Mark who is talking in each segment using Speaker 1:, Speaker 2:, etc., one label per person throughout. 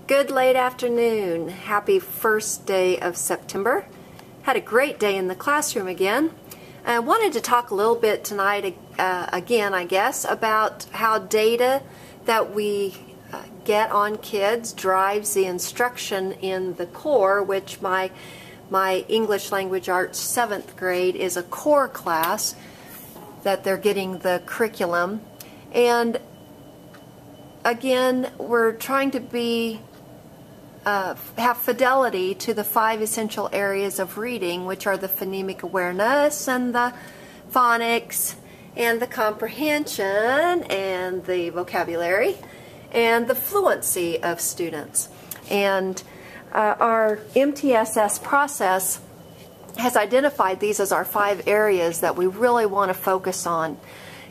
Speaker 1: Good late afternoon. Happy first day of September. Had a great day in the classroom again. I wanted to talk a little bit tonight again, I guess, about how data that we get on kids drives the instruction in the core, which my English Language Arts 7th grade is a core class that they're getting the curriculum. And again, we're trying to have fidelity to the 5 essential areas of reading, which are the phonemic awareness and the phonics and the comprehension and the vocabulary and the fluency of students. And our MTSS process has identified these as our 5 areas that we really want to focus on.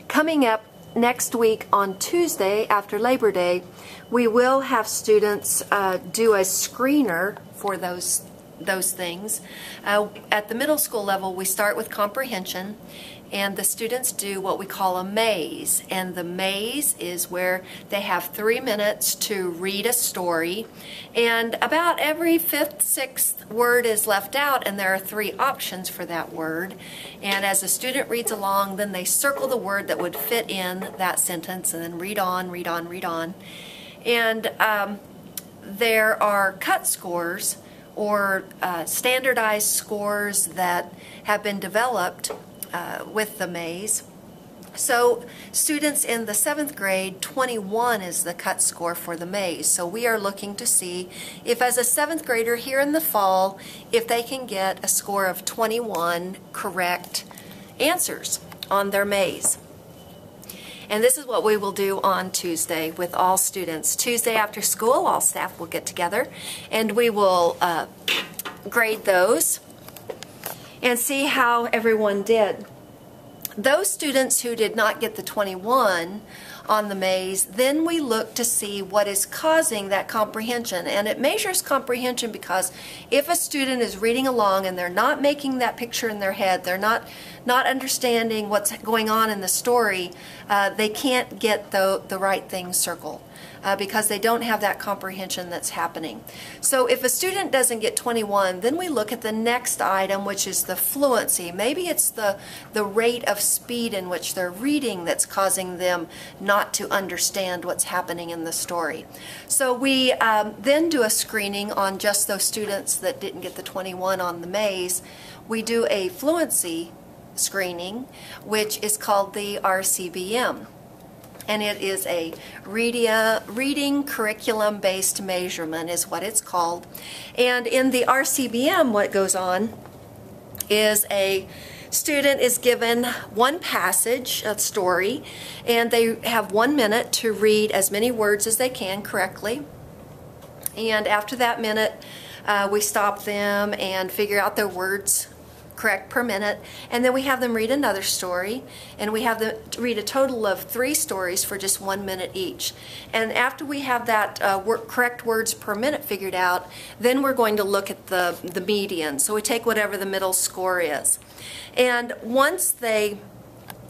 Speaker 1: Coming up next week on Tuesday after Labor Day, we will have students do a screener for those things. At the middle school level, we start with comprehension, and the students do what we call a maze. And the maze is where they have 3 minutes to read a story, and about every 5th, 6th word is left out, and there are 3 options for that word. And as the student reads along, then they circle the word that would fit in that sentence, and then read on, read on, read on. And there are cut scores or standardized scores that have been developed with the maze. So students in the 7th grade, 21 is the cut score for the maze. So we are looking to see if, as a 7th grader here in the fall, if they can get a score of 21 correct answers on their maze. And this is what we will do on Tuesday with all students. Tuesday after school, all staff will get together and we will grade those and see how everyone did. Those students who did not get the 21 on the maze, then we look to see what is causing that comprehension. And it measures comprehension because if a student is reading along and they're not making that picture in their head, they're not understanding what's going on in the story, they can't get the right things circled because they don't have that comprehension that's happening. So if a student doesn't get 21, then we look at the next item, which is the fluency. Maybe it's the rate of speed in which they're reading that's causing them not to understand what's happening in the story. So we then do a screening on just those students that didn't get the 21 on the maze. We do a fluency screening, which is called the RCBM. And it is a reading curriculum-based measurement is what it's called. And in the RCBM, what goes on is a student is given one passage, a story, and they have 1 minute to read as many words as they can correctly. And after that minute, we stop them and figure out their words correct per minute, and then we have them read another story, and we have them read a total of 3 stories for just 1 minute each. And after we have that correct words per minute figured out, then we're going to look at the median. So we take whatever the middle score is. And once they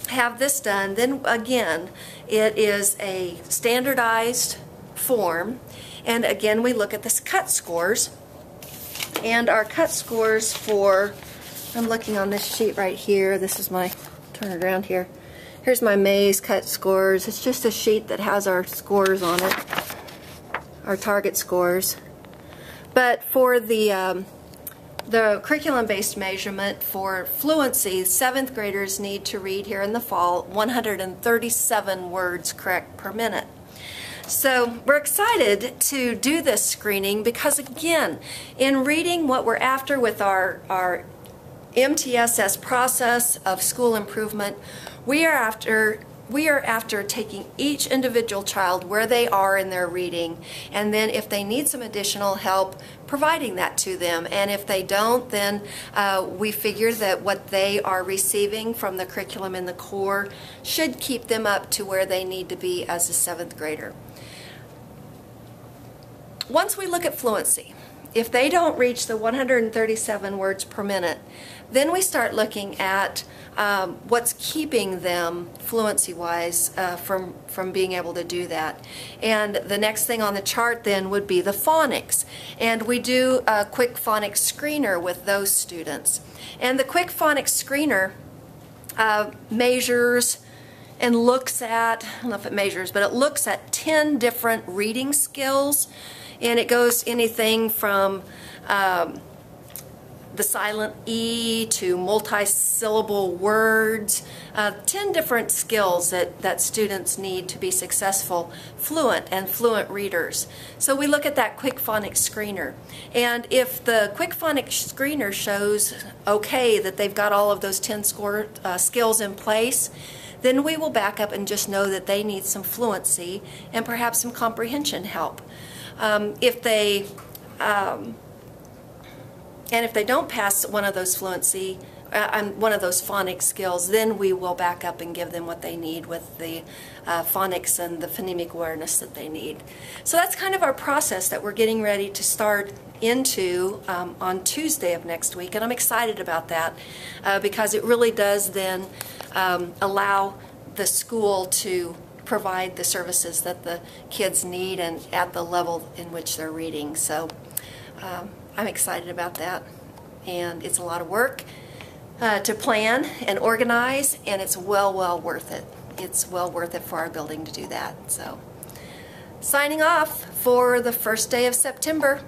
Speaker 1: have this done, then again it is a standardized form, and again we look at the cut scores. And our cut scores for, I'm looking on this sheet right here. This is my, turn it around here. Here's my maze cut scores. It's just a sheet that has our scores on it, our target scores. But for the curriculum-based measurement for fluency, 7th graders need to read here in the fall 137 words correct per minute. So we're excited to do this screening because, again, in reading, what we're after with our MTSS process of school improvement, we are after taking each individual child where they are in their reading, and then if they need some additional help, providing that to them. And if they don't, then we figure that what they are receiving from the curriculum in the core should keep them up to where they need to be as a 7th grader. Once we look at fluency, if they don't reach the 137 words per minute, then we start looking at what's keeping them fluency-wise from being able to do that. And the next thing on the chart then would be the phonics. And we do a quick phonics screener with those students. And the quick phonics screener measures and looks at, I don't know if it measures, but it looks at 10 different reading skills. And it goes anything from the silent E to multi-syllable words, 10 different skills that students need to be successful, fluent readers. So we look at that quick phonics screener. And if the quick phonics screener shows okay that they've got all of those 10 skills in place, then we will back up and just know that they need some fluency and perhaps some comprehension help. If they don't pass one of those fluency, one of those phonics skills, then we will back up and give them what they need with the phonics and the phonemic awareness that they need. So that's kind of our process that we're getting ready to start into on Tuesday of next week, and I'm excited about that because it really does then allow the school to provide the services that the kids need and at the level in which they're reading. So I'm excited about that, and it's a lot of work to plan and organize, and it's well worth it. It's well worth it for our building to do that. So signing off for the first day of September.